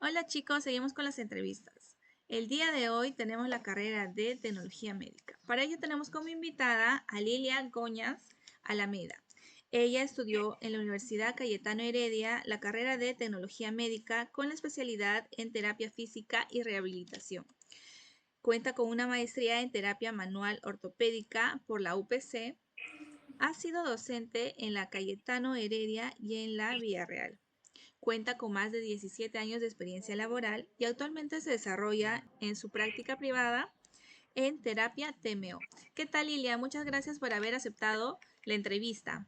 Hola chicos, seguimos con las entrevistas. El día de hoy tenemos la carrera de Tecnología Médica. Para ello tenemos como invitada a Lilia Goñas Alameda. Ella estudió en la Universidad Cayetano Heredia la carrera de Tecnología Médica con la especialidad en Terapia Física y Rehabilitación. Cuenta con una maestría en Terapia Manual Ortopédica por la UPC. Ha sido docente en la Cayetano Heredia y en la Villarreal. Cuenta con más de 17 años de experiencia laboral y actualmente se desarrolla en su práctica privada en terapia TMO. ¿Qué tal, Lilia? Muchas gracias por haber aceptado la entrevista.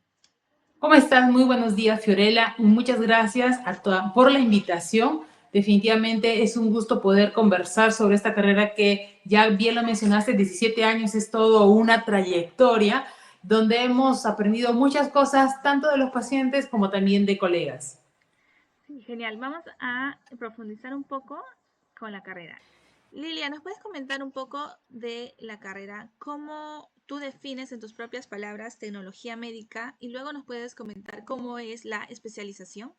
¿Cómo estás? Muy buenos días, Fiorella. Muchas gracias por la invitación. Definitivamente es un gusto poder conversar sobre esta carrera que ya bien lo mencionaste, 17 años es todo una trayectoria donde hemos aprendido muchas cosas, tanto de los pacientes como también de colegas. Sí, genial. Vamos a profundizar un poco con la carrera. Lilia, ¿nos puedes comentar un poco de la carrera? ¿Cómo tú defines en tus propias palabras tecnología médica? Y luego nos puedes comentar cómo es la especialización.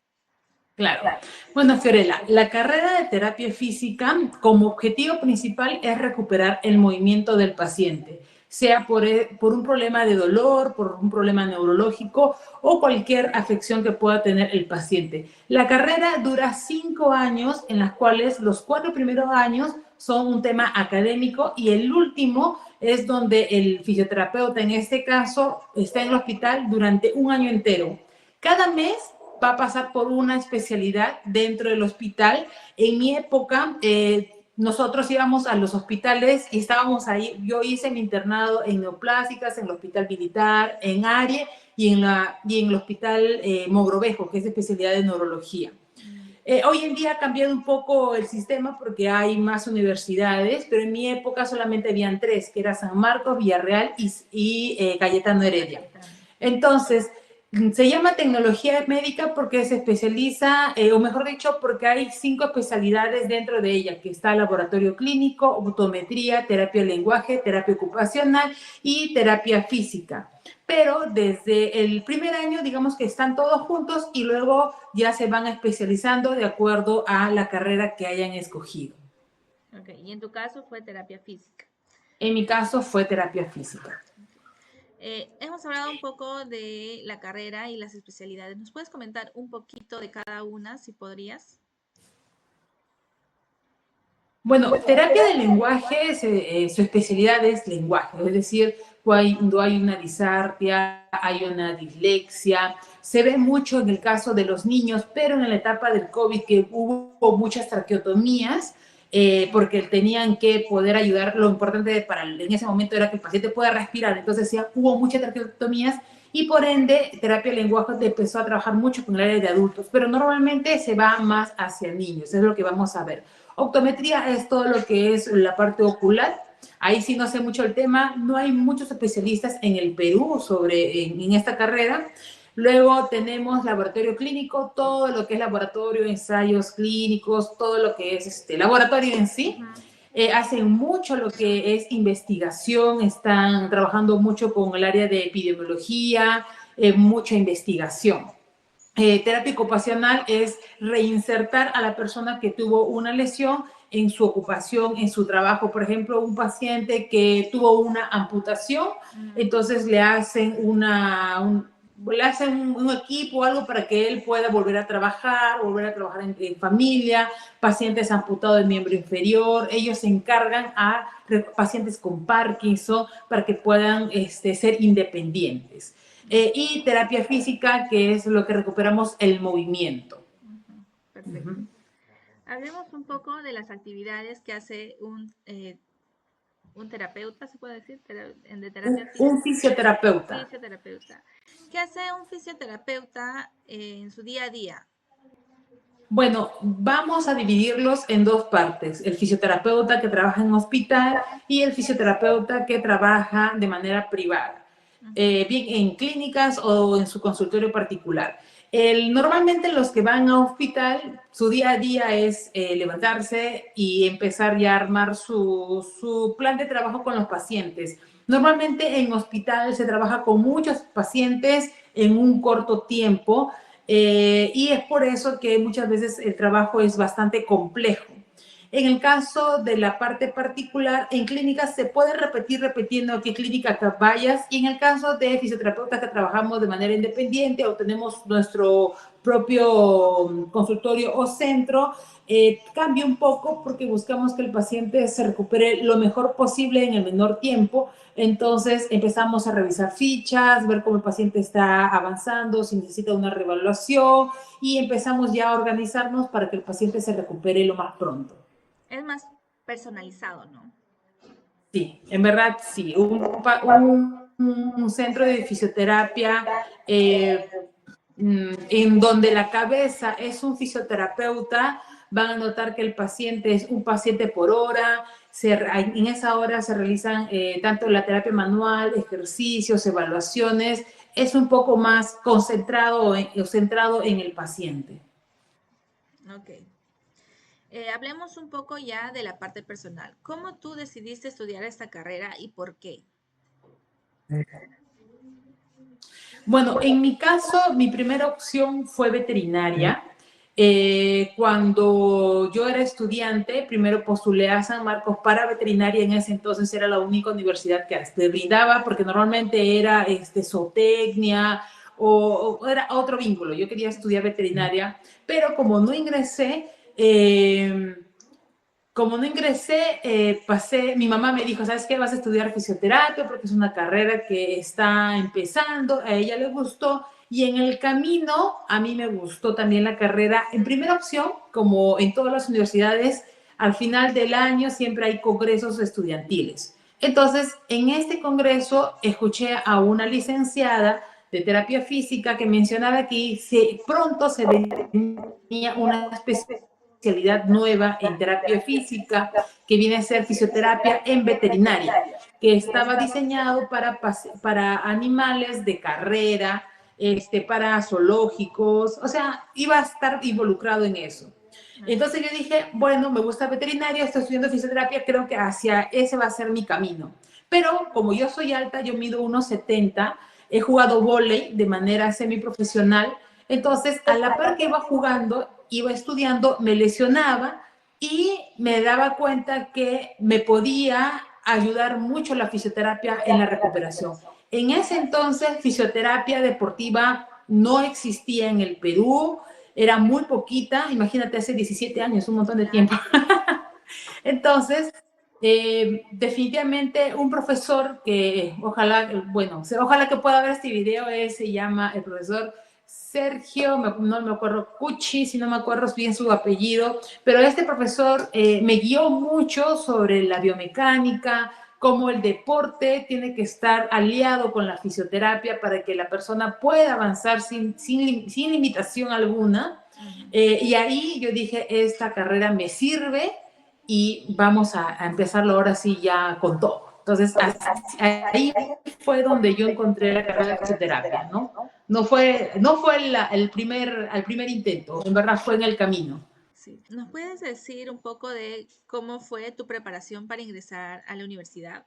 Claro. Bueno, Fiorella, la carrera de terapia física como objetivo principal es recuperar el movimiento del paciente, sea por un problema de dolor, por un problema neurológico o cualquier afección que pueda tener el paciente. La carrera dura 5 años, en las cuales los 4 primeros años son un tema académico y el último es donde el fisioterapeuta, en este caso, está en el hospital durante un año entero. Cada mes va a pasar por una especialidad dentro del hospital. En mi época, nosotros íbamos a los hospitales y estábamos ahí. Yo hice mi internado en neoplásicas, en el hospital militar, en ARIE y en el hospital Mogrovejo, que es de especialidad de neurología. Hoy en día ha cambiado un poco el sistema porque hay más universidades, pero en mi época solamente habían tres, que era San Marcos, Villarreal y Cayetano Heredia. Entonces, se llama tecnología médica porque se especializa, o mejor dicho, porque hay 5 especialidades dentro de ella, que está laboratorio clínico, optometría, terapia de lenguaje, terapia ocupacional y terapia física. Pero desde el primer año, digamos que están todos juntos y luego ya se van especializando de acuerdo a la carrera que hayan escogido. Ok, y en tu caso fue terapia física. En mi caso fue terapia física. Hemos hablado un poco de la carrera y las especialidades. ¿Nos puedes comentar un poquito de cada una, si podrías? Bueno, terapia de lenguaje, su especialidad es lenguaje, es decir, cuando hay una disartria, hay una dislexia, se ve mucho en el caso de los niños, pero en la etapa del COVID que hubo muchas traqueotomías, porque tenían que poder ayudar, lo importante en ese momento era que el paciente pueda respirar, entonces ya hubo muchas traqueotomías y por ende terapia de lenguaje empezó a trabajar mucho con el área de adultos, pero normalmente se va más hacia niños, es lo que vamos a ver. Optometría es todo lo que es la parte ocular. Ahí sí no sé mucho el tema. No hay muchos especialistas en el Perú en esta carrera. Luego tenemos laboratorio clínico, todo lo que es laboratorio, ensayos clínicos, todo lo que es laboratorio en sí. Hacen mucho lo que es investigación, están trabajando mucho con el área de epidemiología, mucha investigación. Terapia ocupacional es reinsertar a la persona que tuvo una lesión en su ocupación, en su trabajo. Por ejemplo, un paciente que tuvo una amputación, entonces le hacen un equipo o algo para que él pueda volver a trabajar en familia, pacientes amputados del miembro inferior, ellos se encargan a pacientes con Parkinson para que puedan ser independientes. Y terapia física, que es lo que recuperamos el movimiento. Perfecto. Hablemos un poco de las actividades que hace un terapeuta, se puede decir, de terapia Un física. fisioterapeuta. Fisioterapeuta. ¿Qué hace un fisioterapeuta en su día a día? Bueno, vamos a dividirlos en dos partes. El fisioterapeuta que trabaja en hospital y el fisioterapeuta que trabaja de manera privada, bien en clínicas o en su consultorio particular. Normalmente los que van a hospital, su día a día es levantarse y empezar ya a armar su plan de trabajo con los pacientes. Normalmente en hospital se trabaja con muchos pacientes en un corto tiempo y es por eso que muchas veces el trabajo es bastante complejo. En el caso de la parte particular, en clínicas se puede repetir repitiendo a qué clínica que vayas, y en el caso de fisioterapeutas que trabajamos de manera independiente o tenemos nuestro propio consultorio o centro, cambia un poco porque buscamos que el paciente se recupere lo mejor posible en el menor tiempo. Entonces empezamos a revisar fichas, ver cómo el paciente está avanzando, si necesita una reevaluación, y empezamos ya a organizarnos para que el paciente se recupere lo más pronto. Es más personalizado, ¿no? Sí, en verdad sí. Un centro de fisioterapia en donde la cabeza es un fisioterapeuta, van a notar que el paciente es un paciente por hora. En esa hora se realizan tanto la terapia manual, ejercicios, evaluaciones. Es un poco más concentrado o centrado en el paciente. Ok. Hablemos un poco ya de la parte personal. ¿Cómo tú decidiste estudiar esta carrera y por qué? Bueno, en mi caso, mi primera opción fue veterinaria. Cuando yo era estudiante, primero postulé a San Marcos para veterinaria. En ese entonces era la única universidad que te brindaba, porque normalmente era zootecnia o era otro vínculo. Yo quería estudiar veterinaria, pero como no ingresé, mi mamá me dijo, ¿sabes qué? Vas a estudiar fisioterapia porque es una carrera que está empezando, a ella le gustó, y en el camino a mí me gustó también la carrera. En primera opción, como en todas las universidades, al final del año siempre hay congresos estudiantiles. Entonces, en este congreso escuché a una licenciada de terapia física que mencionaba que pronto se venía una especialidad nueva en terapia física, que viene a ser fisioterapia en veterinaria, que estaba diseñado para animales de carrera, para zoológicos, o sea, iba a estar involucrado en eso. Entonces yo dije, bueno, me gusta veterinaria, estoy estudiando fisioterapia, creo que hacia ese va a ser mi camino. Pero como yo soy alta, yo mido 1,70, he jugado vóley de manera semiprofesional, entonces a la par que iba jugando, iba estudiando, me lesionaba y me daba cuenta que me podía ayudar mucho la fisioterapia en la recuperación. En ese entonces, fisioterapia deportiva no existía en el Perú, era muy poquita, imagínate, hace 17 años, un montón de tiempo. Entonces, definitivamente un profesor que ojalá que pueda ver este video, se llama el profesor Sergio, no me acuerdo, Cucci, si no me acuerdo bien su apellido, pero este profesor me guió mucho sobre la biomecánica, cómo el deporte tiene que estar aliado con la fisioterapia para que la persona pueda avanzar sin limitación alguna. Y ahí yo dije, esta carrera me sirve y vamos a empezarlo ahora sí ya con todo. Entonces, ahí fue donde yo encontré la carrera de fisioterapia, ¿no? No fue el primer intento, en verdad fue en el camino. Sí. ¿Nos puedes decir un poco de cómo fue tu preparación para ingresar a la universidad?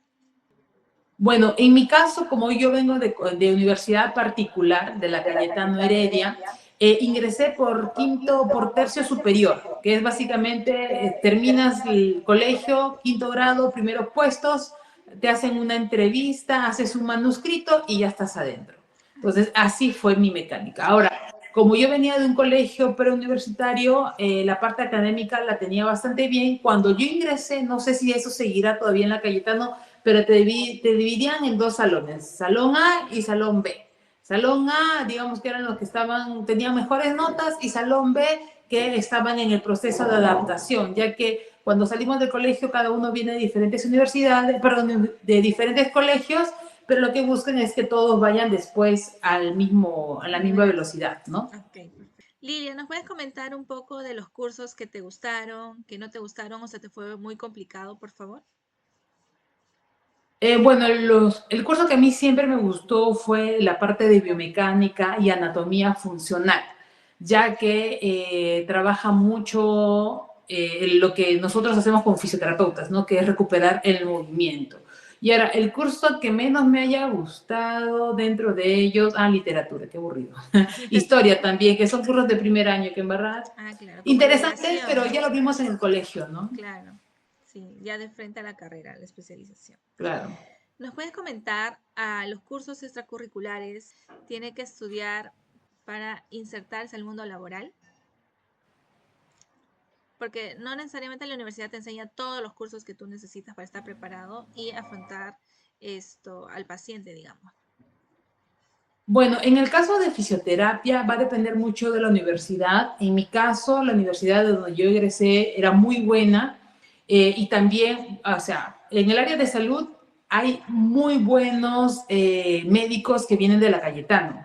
Bueno, en mi caso, como yo vengo de universidad particular, de la Cayetano Heredia, ingresé por tercio superior, que es básicamente, terminas el colegio, quinto grado, primeros puestos, te hacen una entrevista, haces un manuscrito y ya estás adentro. Entonces, así fue mi mecánica. Ahora, como yo venía de un colegio preuniversitario, la parte académica la tenía bastante bien. Cuando yo ingresé, no sé si eso seguirá todavía en la Cayetano, pero te dividían en dos salones, Salón A y Salón B. Salón A, digamos que eran los que tenían mejores notas, y Salón B, que estaban en el proceso de adaptación, ya que cuando salimos del colegio cada uno viene de diferentes universidades, perdón, de diferentes colegios, pero lo que buscan es que todos vayan después a la misma velocidad, ¿no? Okay, perfecto. Lilia, ¿nos puedes comentar un poco de los cursos que te gustaron, que no te gustaron o se te fue muy complicado, por favor? Bueno, el curso que a mí siempre me gustó fue la parte de biomecánica y anatomía funcional, ya que trabaja mucho lo que nosotros hacemos como fisioterapeutas, ¿no? Que es recuperar el movimiento. Y ahora, el curso que menos me haya gustado dentro de ellos, literatura, qué aburrido. Historia también, que son cursos de primer año, que en verdad, Claro, como interesantes, navegación, pero ¿no? ya lo vimos en el colegio, ¿no? Claro, sí, ya de frente a la carrera, la especialización. Claro. ¿Nos puedes comentar a los cursos extracurriculares tiene que estudiar para insertarse al mundo laboral? Porque no necesariamente la universidad te enseña todos los cursos que tú necesitas para estar preparado y afrontar esto al paciente, digamos. Bueno, en el caso de fisioterapia va a depender mucho de la universidad. En mi caso, la universidad de donde yo egresé era muy buena y también, o sea, en el área de salud hay muy buenos médicos que vienen de la Cayetano.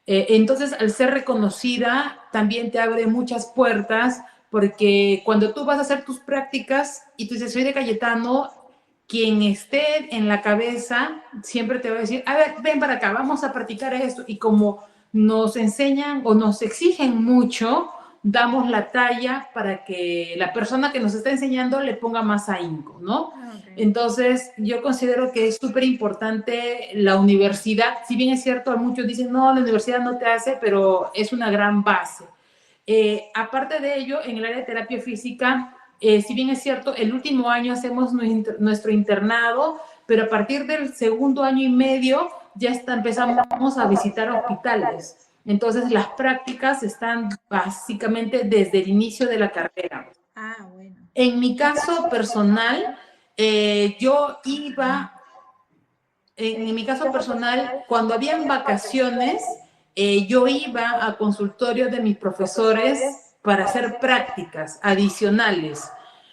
Entonces, al ser reconocida, también te abre muchas puertas porque cuando tú vas a hacer tus prácticas y tú dices, soy de Cayetano, quien esté en la cabeza siempre te va a decir, a ver, ven para acá, vamos a practicar esto. Y como nos enseñan o nos exigen mucho, damos la talla para que la persona que nos está enseñando le ponga más ahínco, ¿no? Okay. Entonces, yo considero que es súper importante la universidad. Si bien es cierto, muchos dicen, no, la universidad no te hace, pero es una gran base. Aparte de ello, en el área de terapia física, si bien es cierto, el último año hacemos nuestro internado, pero a partir del segundo año y medio ya empezamos a visitar hospitales. Entonces, las prácticas están básicamente desde el inicio de la carrera. Bueno. En mi caso personal, yo iba, en mi caso personal, cuando habían vacaciones, yo iba a consultorios de mis profesores para hacer prácticas adicionales.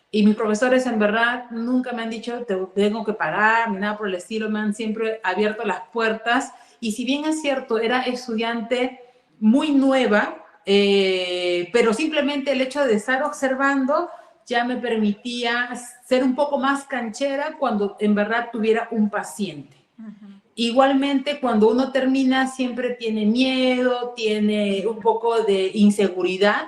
Y mis profesores en verdad nunca me han dicho te tengo que pagar ni nada por el estilo, me han siempre abierto las puertas. Y si bien es cierto, era estudiante muy nueva, pero simplemente el hecho de estar observando ya me permitía ser un poco más canchera cuando en verdad tuviera un paciente. Igualmente, cuando uno termina, siempre tiene miedo, tiene un poco de inseguridad,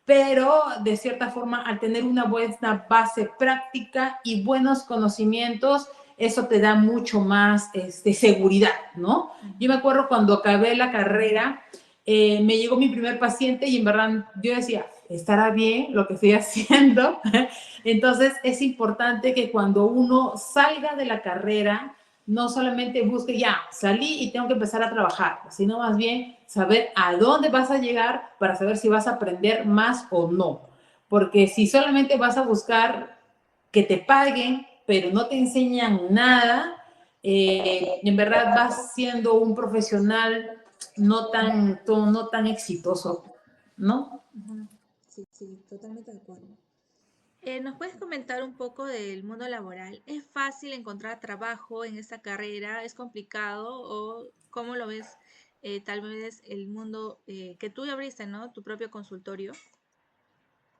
pero de cierta forma, al tener una buena base práctica y buenos conocimientos, eso te da mucho más seguridad, ¿no? Yo me acuerdo cuando acabé la carrera, me llegó mi primer paciente y en verdad yo decía, ¿estará bien lo que estoy haciendo? Entonces, es importante que cuando uno salga de la carrera, no solamente busque ya, salí y tengo que empezar a trabajar, sino más bien saber a dónde vas a llegar para saber si vas a aprender más o no. Porque si solamente vas a buscar que te paguen, pero no te enseñan nada, en verdad vas siendo un profesional no tan exitoso, ¿no? Sí, sí, totalmente de acuerdo. ¿Nos puedes comentar un poco del mundo laboral? ¿Es fácil encontrar trabajo en esta carrera? ¿Es complicado? ¿O cómo lo ves tal vez el mundo que tú abriste, ¿no? Tu propio consultorio.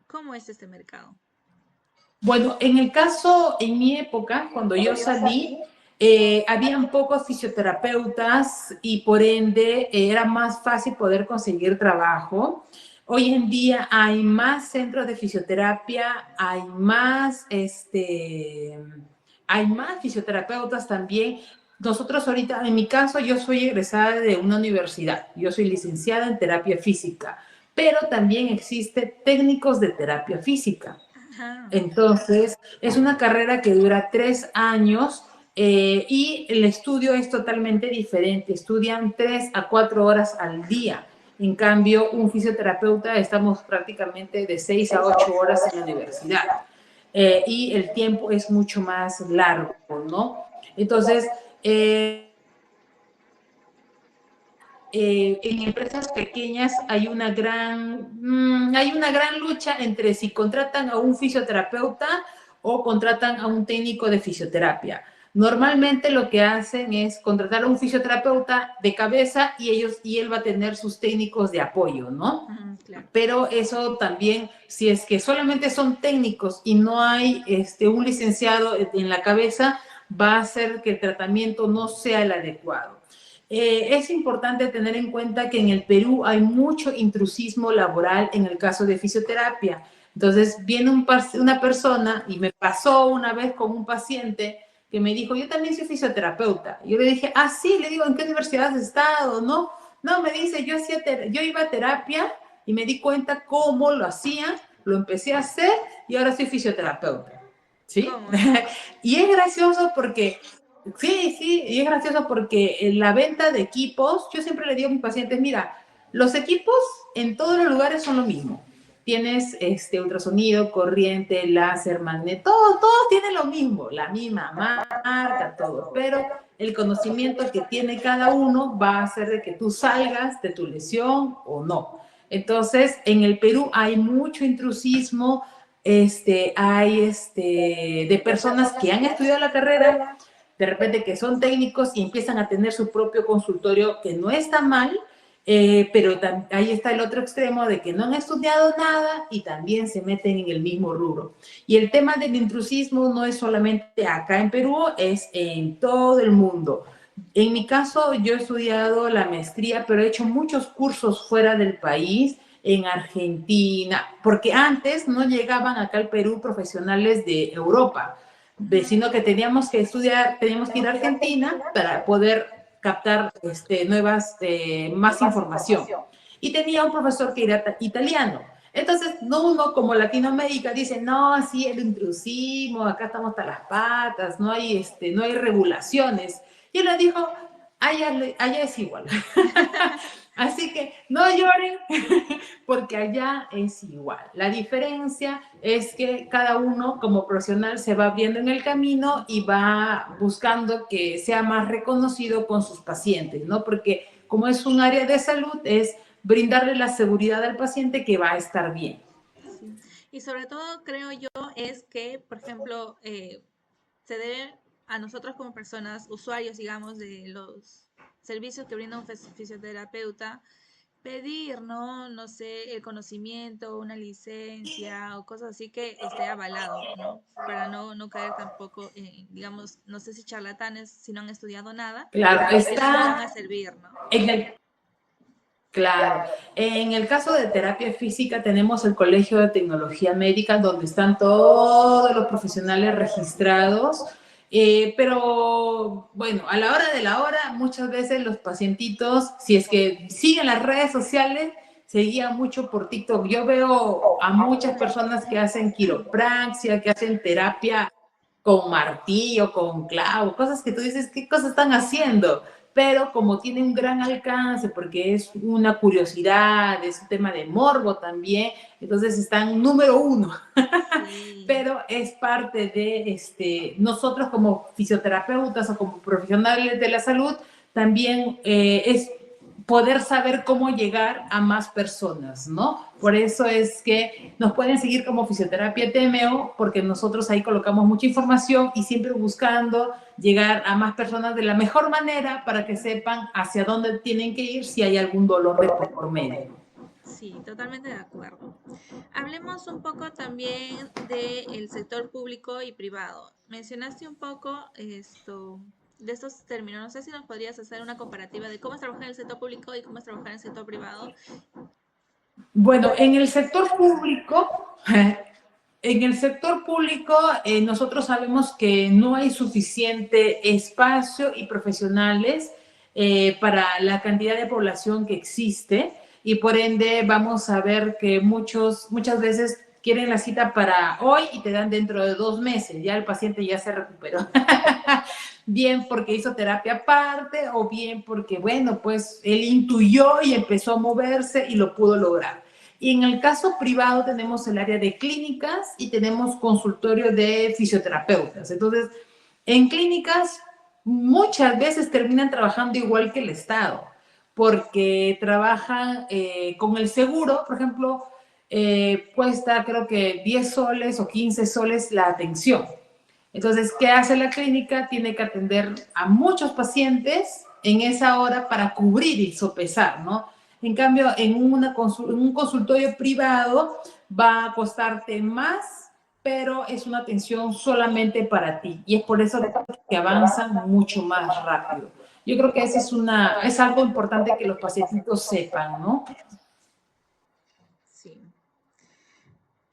¿Cómo es este mercado? Bueno, en mi época, cuando yo salí, habían pocos fisioterapeutas y por ende era más fácil poder conseguir trabajo. Hoy en día hay más centros de fisioterapia, hay más fisioterapeutas también. Nosotros ahorita, en mi caso, yo soy egresada de una universidad. Yo soy licenciada en terapia física, pero también existe técnicos de terapia física. Entonces, es una carrera que dura 3 años y el estudio es totalmente diferente. Estudian 3 a 4 horas al día. En cambio, un fisioterapeuta estamos prácticamente de 6 a 8 horas en la universidad. Y el tiempo es mucho más largo, ¿no? Entonces, en empresas pequeñas hay una gran lucha entre si contratan a un fisioterapeuta o contratan a un técnico de fisioterapia. Normalmente lo que hacen es contratar a un fisioterapeuta de cabeza y él va a tener sus técnicos de apoyo, ¿no? Claro. Pero eso también, si es que solamente son técnicos y no hay un licenciado en la cabeza, va a hacer que el tratamiento no sea el adecuado. Es importante tener en cuenta que en el Perú hay mucho intrusismo laboral en el caso de fisioterapia. Entonces, viene una persona, y me pasó una vez con un paciente, que me dijo, yo también soy fisioterapeuta. Yo le dije, ah, sí, le digo, ¿en qué universidad has estado? No, no, me dice, yo iba a terapia y me di cuenta cómo lo hacía, lo empecé a hacer y ahora soy fisioterapeuta. ¿Sí? ¿Cómo, no? Y es gracioso porque, sí, y es gracioso porque en la venta de equipos, yo siempre le digo a mis pacientes, mira, los equipos en todos los lugares son lo mismo. Tienes ultrasonido, corriente, láser, magneto, todos tienen lo mismo, la misma marca, todo, pero el conocimiento que tiene cada uno va a hacer de que tú salgas de tu lesión o no. Entonces, en el Perú hay mucho intrusismo, hay de personas que han estudiado la carrera, de repente que son técnicos y empiezan a tener su propio consultorio, que no está mal, pero ahí está el otro extremo de que no han estudiado nada y también se meten en el mismo rubro. Y el tema del intrusismo no es solamente acá en Perú, es en todo el mundo. En mi caso, yo he estudiado la maestría, pero he hecho muchos cursos fuera del país, en Argentina, porque antes no llegaban acá al Perú profesionales de Europa, sino que teníamos que estudiar, teníamos que ir a Argentina para poder captar más información. Y tenía un profesor que era italiano. Entonces, no uno como Latinoamérica dice, no, sí, el intrusismo, acá estamos hasta las patas, no hay regulaciones. Y él le dijo, allá es igual. Así que no lloren, porque allá es igual. La diferencia es que cada uno como profesional se va viendo en el camino y va buscando que sea más reconocido con sus pacientes, ¿no? Porque como es un área de salud, es brindarle la seguridad al paciente que va a estar bien. Sí. Y sobre todo creo yo es que, por ejemplo, se debe a nosotros como personas, usuarios, digamos, de los servicios que brinda un fisioterapeuta, pedir, ¿no? No sé, el conocimiento, una licencia o cosas así que esté avalado, ¿no? Para no caer tampoco, digamos, no sé si charlatanes, si no han estudiado nada, Claro, que les puedan a servir, ¿no? Claro, en el caso de terapia física tenemos el Colegio de Tecnología Médica donde están todos los profesionales registrados, pero bueno, a la hora de la hora muchas veces los pacientitos, si es que siguen las redes sociales, se guían mucho por TikTok. Yo veo a muchas personas que hacen quiropraxia, que hacen terapia con martillo, con clavo, cosas que tú dices, ¿qué cosas están haciendo? Pero como tiene un gran alcance, porque es una curiosidad, es un tema de morbo también, entonces están número uno. Sí. Pero es parte de nosotros como fisioterapeutas o como profesionales de la salud, también es poder saber cómo llegar a más personas, ¿no? Por eso es que nos pueden seguir como Fisioterapia TMO, porque nosotros ahí colocamos mucha información y siempre buscando llegar a más personas de la mejor manera para que sepan hacia dónde tienen que ir si hay algún dolor de por medio. Sí, totalmente de acuerdo. Hablemos un poco también del sector público y privado. Mencionaste un poco de estos términos. No sé si nos podrías hacer una comparativa de cómo es trabajar en el sector público y cómo es trabajar en el sector privado. Bueno, en el sector público, nosotros sabemos que no hay suficiente espacio y profesionales para la cantidad de población que existe y por ende vamos a ver que muchas veces quieren la cita para hoy y te dan dentro de 2 meses, ya el paciente ya se recuperó. Bien porque hizo terapia aparte o bien porque, bueno, pues él intuyó y empezó a moverse y lo pudo lograr. Y en el caso privado tenemos el área de clínicas y tenemos consultorio de fisioterapeutas. Entonces, en clínicas muchas veces terminan trabajando igual que el Estado, porque trabajan con el seguro, por ejemplo, cuesta creo que 10 soles o 15 soles la atención. Entonces, ¿qué hace la clínica? Tiene que atender a muchos pacientes en esa hora para cubrir y sopesar, ¿no? En cambio, en un consultorio privado va a costarte más, pero es una atención solamente para ti. Y es por eso que avanzan mucho más rápido. Yo creo que eso es algo importante que los pacientitos sepan, ¿no? Sí.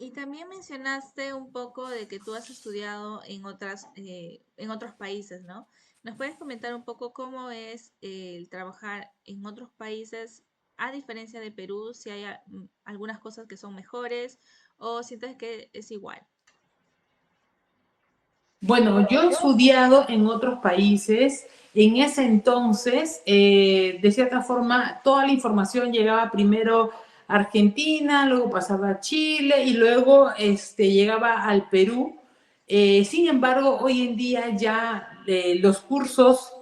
Y también mencionaste un poco de que tú has estudiado en otros países, ¿no? ¿Nos puedes comentar un poco cómo es el trabajar en otros países a diferencia de Perú? Si hay algunas cosas que son mejores o sientes que es igual. Bueno, yo he estudiado en otros países. En ese entonces, de cierta forma, toda la información llegaba primero a Argentina, luego pasaba a Chile y luego llegaba al Perú. Sin embargo, hoy en día ya los cursos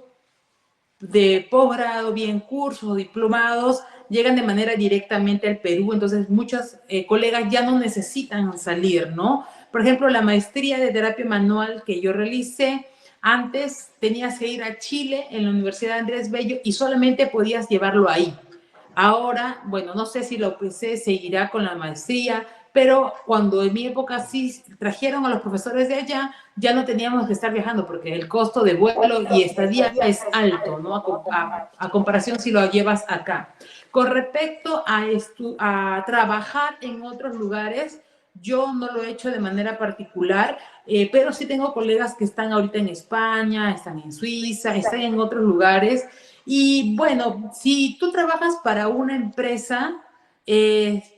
de posgrado, bien cursos o diplomados, llegan de manera directamente al Perú, entonces muchos colegas ya no necesitan salir, ¿no? Por ejemplo, la maestría de terapia manual que yo realicé, antes tenías que ir a Chile en la Universidad Andrés Bello y solamente podías llevarlo ahí. Ahora, bueno, no sé si la UPC seguirá con la maestría, pero cuando en mi época sí trajeron a los profesores de allá, ya no teníamos que estar viajando porque el costo de vuelo y estadía es alto, ¿no? A comparación si lo llevas acá. Con respecto a trabajar en otros lugares, yo no lo he hecho de manera particular, pero sí tengo colegas que están ahorita en España, están en Suiza, están en otros lugares. Y bueno, si tú trabajas para una empresa,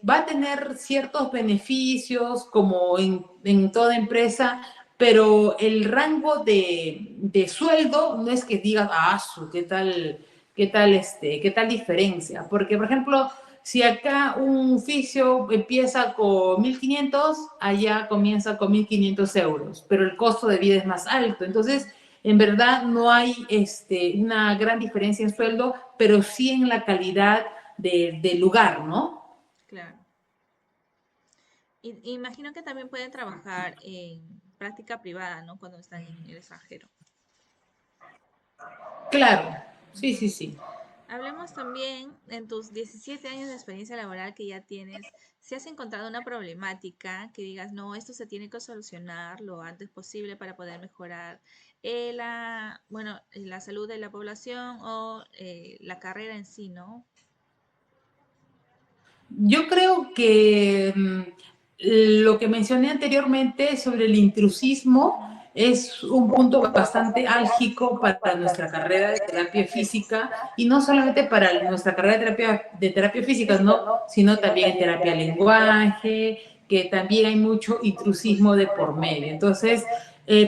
va a tener ciertos beneficios como en toda empresa, pero el rango de sueldo no es que digas, ah, qué tal diferencia. Porque, por ejemplo, si acá un fisio empieza con 1.500, allá comienza con 1.500 euros, pero el costo de vida es más alto. Entonces, en verdad no hay una gran diferencia en sueldo, pero sí en la calidad del lugar, ¿no? Claro. Y imagino que también pueden trabajar en práctica privada, ¿no? Cuando están en el extranjero. Claro, sí, sí, Ujú. sí. Hablemos también en tus 17 años de experiencia laboral que ya tienes, si has encontrado una problemática que digas, no, esto se tiene que solucionar lo antes posible para poder mejorar la salud de la población o la carrera en sí, ¿no? Yo creo que lo que mencioné anteriormente sobre el intrusismo Ujú. es un punto bastante álgico para nuestra carrera de terapia física y no solamente para nuestra carrera de terapia física, ¿no? Sino también en terapia lenguaje, que también hay mucho intrusismo de por medio. Entonces,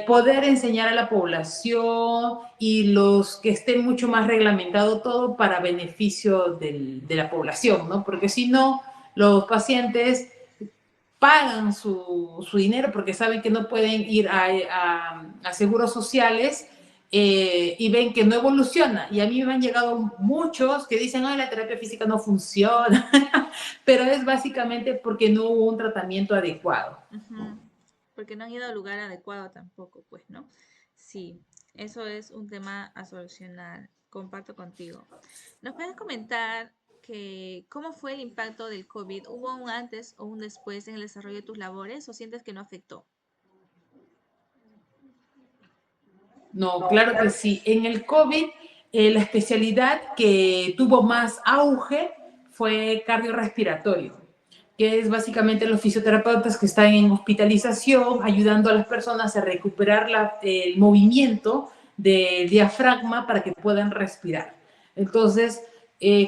poder enseñar a la población y los que estén mucho más reglamentado todo para beneficio de la población, ¿no? Porque si no, los pacientes pagan su dinero porque saben que no pueden ir a seguros sociales y ven que no evoluciona. Y a mí me han llegado muchos que dicen, ay, la terapia física no funciona, pero es básicamente porque no hubo un tratamiento adecuado. Ujú. Porque no han ido al lugar adecuado tampoco, pues, ¿no? Sí, eso es un tema a solucionar. Comparto contigo. ¿Nos puedes comentar cómo fue el impacto del COVID? ¿Hubo un antes o un después en el desarrollo de tus labores o sientes que no afectó? No, claro que sí. En el COVID, la especialidad que tuvo más auge fue cardiorrespiratorio, que es básicamente los fisioterapeutas que están en hospitalización, ayudando a las personas a recuperar el movimiento del diafragma para que puedan respirar. Entonces,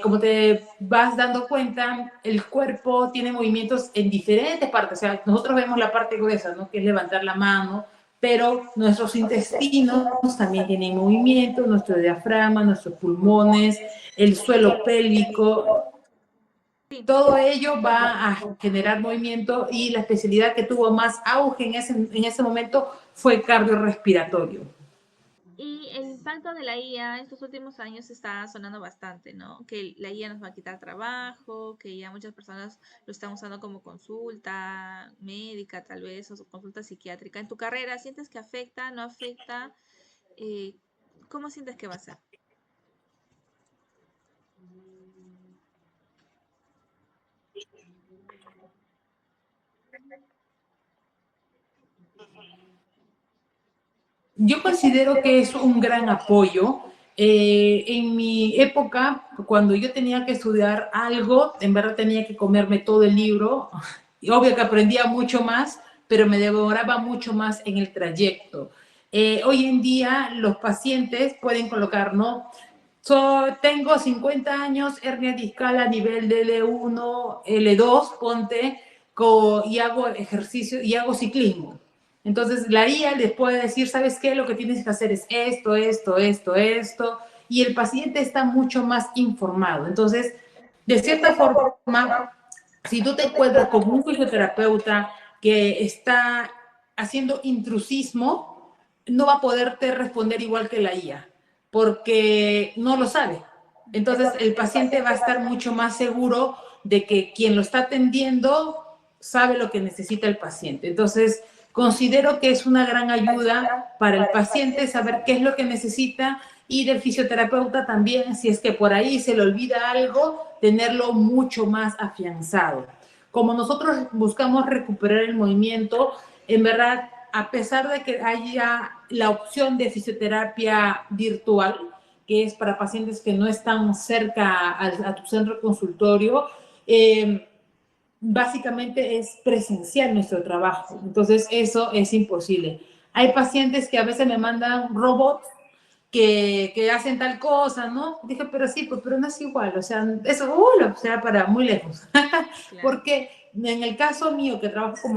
como te vas dando cuenta, el cuerpo tiene movimientos en diferentes partes. O sea, nosotros vemos la parte gruesa, ¿no? Que es levantar la mano, pero nuestros intestinos también tienen movimiento, nuestro diafragma, nuestros pulmones, el suelo pélvico, Sí. todo ello va a generar movimiento y la especialidad que tuvo más auge en ese momento fue cardiorrespiratorio. Y el impacto de la IA estos últimos años está sonando bastante, ¿no? Que la IA nos va a quitar trabajo, que ya muchas personas lo están usando como consulta médica, tal vez, o consulta psiquiátrica. ¿En tu carrera sientes que afecta, no afecta? Eh, ¿Cómo sientes que va a ser? Yo considero que es un gran apoyo. En mi época, cuando yo tenía que estudiar algo, en verdad tenía que comerme todo el libro Y obvio que aprendía mucho más, pero me demoraba mucho más en el trayecto. Hoy en día los pacientes pueden colocar, ¿no? Tengo 50 años, hernia discal a nivel de L1, L2, ponte, y hago ejercicio y hago ciclismo. Entonces la IA les puede decir, ¿sabes qué? Lo que tienes que hacer es esto, esto, esto, esto, y el paciente está mucho más informado. Entonces, de cierta forma, si tú te encuentras con un fisioterapeuta que está haciendo intrusismo, no va a poderte responder igual que la IA, porque no lo sabe. Entonces, el paciente va a estar mucho más seguro de que quien lo está atendiendo sabe lo que necesita el paciente. Entonces, considero que es una gran ayuda para el paciente saber qué es lo que necesita y del fisioterapeuta también, si es que por ahí se le olvida algo, tenerlo mucho más afianzado. Como nosotros buscamos recuperar el movimiento, en verdad, a pesar de que haya la opción de fisioterapia virtual, que es para pacientes que no están cerca a tu centro consultorio, básicamente es presencial nuestro trabajo. Entonces, eso es imposible. Hay pacientes que a veces me mandan robots que hacen tal cosa, ¿no? Dije, pero sí, pues, pero no es igual, o sea, eso, o sea, para muy lejos. Claro. Porque en el caso mío, que trabajo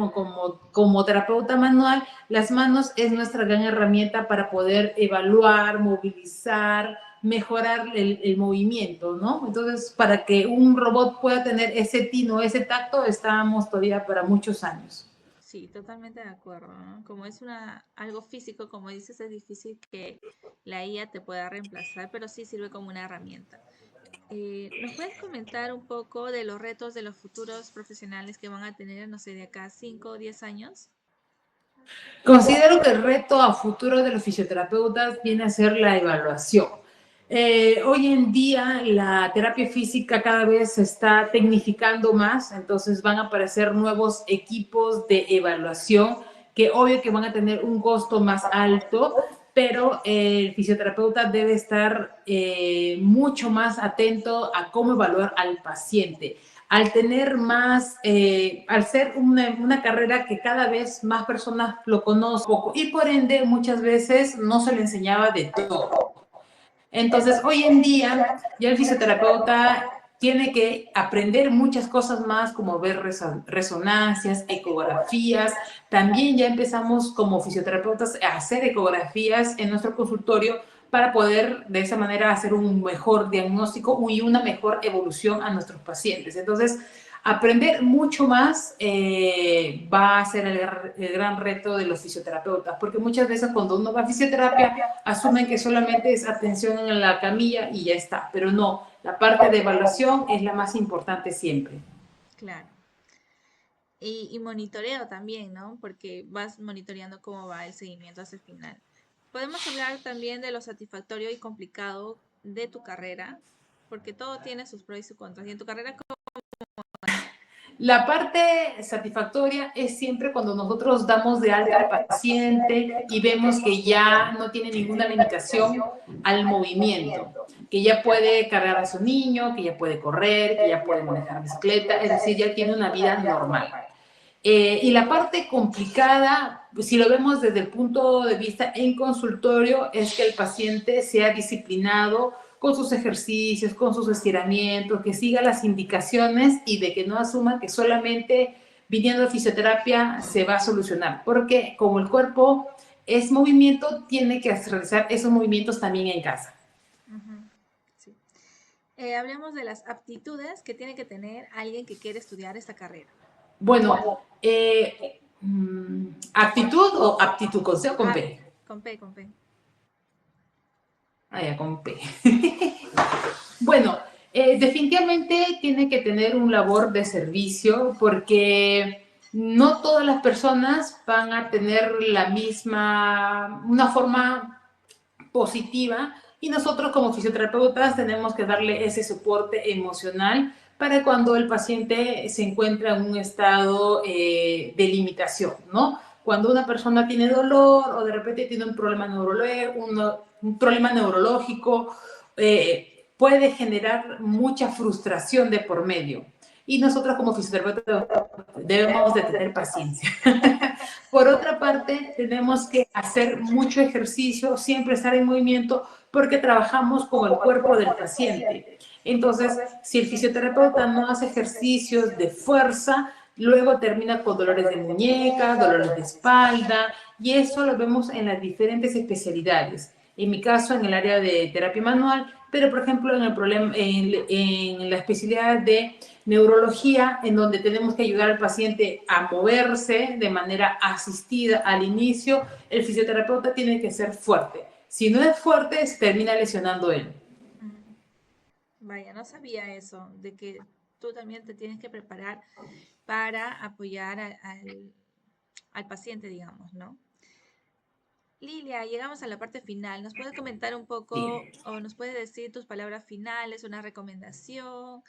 como terapeuta manual, las manos es nuestra gran herramienta para poder evaluar, movilizar, mejorar el movimiento, ¿no? Entonces, para que un robot pueda tener ese tino, ese tacto, estábamos todavía para muchos años. Sí, totalmente de acuerdo, ¿no? Como es algo físico, como dices, es difícil que la IA te pueda reemplazar, pero sí sirve como una herramienta. ¿Nos puedes comentar un poco de los retos de los futuros profesionales que van a tener, no sé, de acá a 5 o 10 años? Considero que el reto a futuro de los fisioterapeutas viene a ser la evaluación. Hoy en día la terapia física cada vez se está tecnificando más, entonces van a aparecer nuevos equipos de evaluación que obvio que van a tener un costo más alto, pero el fisioterapeuta debe estar mucho más atento a cómo evaluar al paciente. Al tener más, al ser una carrera que cada vez más personas lo conocen y por ende muchas veces no se le enseñaba de todo. Entonces, hoy en día ya el fisioterapeuta tiene que aprender muchas cosas más, como ver resonancias, ecografías. También ya empezamos como fisioterapeutas a hacer ecografías en nuestro consultorio para poder de esa manera hacer un mejor diagnóstico y una mejor evolución a nuestros pacientes. Entonces, aprender mucho más va a ser el gran reto de los fisioterapeutas, porque muchas veces cuando uno va a fisioterapia asumen que solamente es atención en la camilla y ya está, pero no, la parte de evaluación es la más importante siempre. Claro. Y monitoreo también, ¿no? Porque vas monitoreando cómo va el seguimiento hasta el final. Podemos hablar también de lo satisfactorio y complicado de tu carrera, porque todo tiene sus pros y sus contras. Y en tu carrera, La parte satisfactoria es siempre cuando nosotros damos de alta al paciente y vemos que ya no tiene ninguna limitación al movimiento, que ya puede cargar a su niño, que ya puede correr, que ya puede manejar bicicleta, es decir, ya tiene una vida normal. Y la parte complicada, pues, si lo vemos desde el punto de vista en consultorio, es que el paciente sea disciplinado con sus ejercicios, con sus estiramientos, que siga las indicaciones y de que no asuma que solamente viniendo a fisioterapia se va a solucionar, porque como el cuerpo es movimiento, tiene que realizar esos movimientos también en casa. Sí. Hablemos de las aptitudes que tiene que tener alguien que quiere estudiar esta carrera. Bueno, ¿actitud o aptitud? ¿Con C o con P? Con P, con P. Ah, ya, con P. Bueno, definitivamente tiene que tener un labor de servicio porque no todas las personas van a tener una forma positiva y nosotros como fisioterapeutas tenemos que darle ese soporte emocional para cuando el paciente se encuentra en un estado de limitación, ¿no? Cuando una persona tiene dolor o de repente tiene un problema neurológico, puede generar mucha frustración de por medio. y nosotros como fisioterapeutas debemos de tener paciencia. Por otra parte, tenemos que hacer mucho ejercicio, siempre estar en movimiento, porque trabajamos con el cuerpo del paciente. Entonces, si el fisioterapeuta no hace ejercicios de fuerza, luego termina con dolores de muñeca, dolores de espalda, y eso lo vemos en las diferentes especialidades. En mi caso, en el área de terapia manual, pero por ejemplo en la especialidad de neurología, en donde tenemos que ayudar al paciente a moverse de manera asistida al inicio, el fisioterapeuta tiene que ser fuerte. Si no es fuerte, se termina lesionando él. Vaya, no sabía eso, de que tú también te tienes que preparar para apoyar al paciente, digamos, ¿no? Lilia, llegamos a la parte final. ¿Nos puedes comentar un poco Sí. o nos puedes decir tus palabras finales, una recomendación,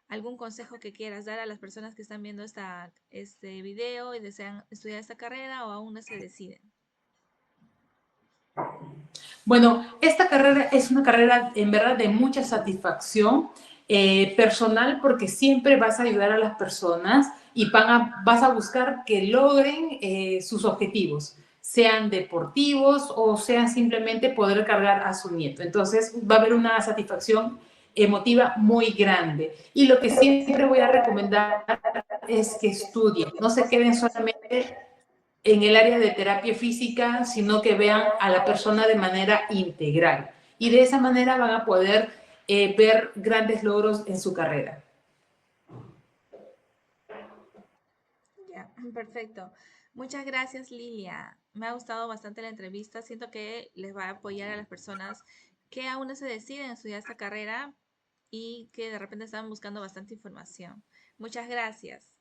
algún consejo que quieras dar a las personas que están viendo este video y desean estudiar esta carrera o aún no se deciden? Bueno, esta carrera es una carrera en verdad de mucha satisfacción personal, porque siempre vas a ayudar a las personas y vas a buscar que logren sus objetivos, sean deportivos o sean simplemente poder cargar a su nieto. Entonces va a haber una satisfacción emotiva muy grande. Y lo que siempre voy a recomendar es que estudien, no se queden solamente en el área de terapia física, sino que vean a la persona de manera integral. Y de esa manera van a poder ver grandes logros en su carrera. Ya, perfecto. Muchas gracias, Lilia. Me ha gustado bastante la entrevista. Siento que les va a apoyar a las personas que aún no se deciden estudiar esta carrera y que de repente están buscando bastante información. Muchas gracias.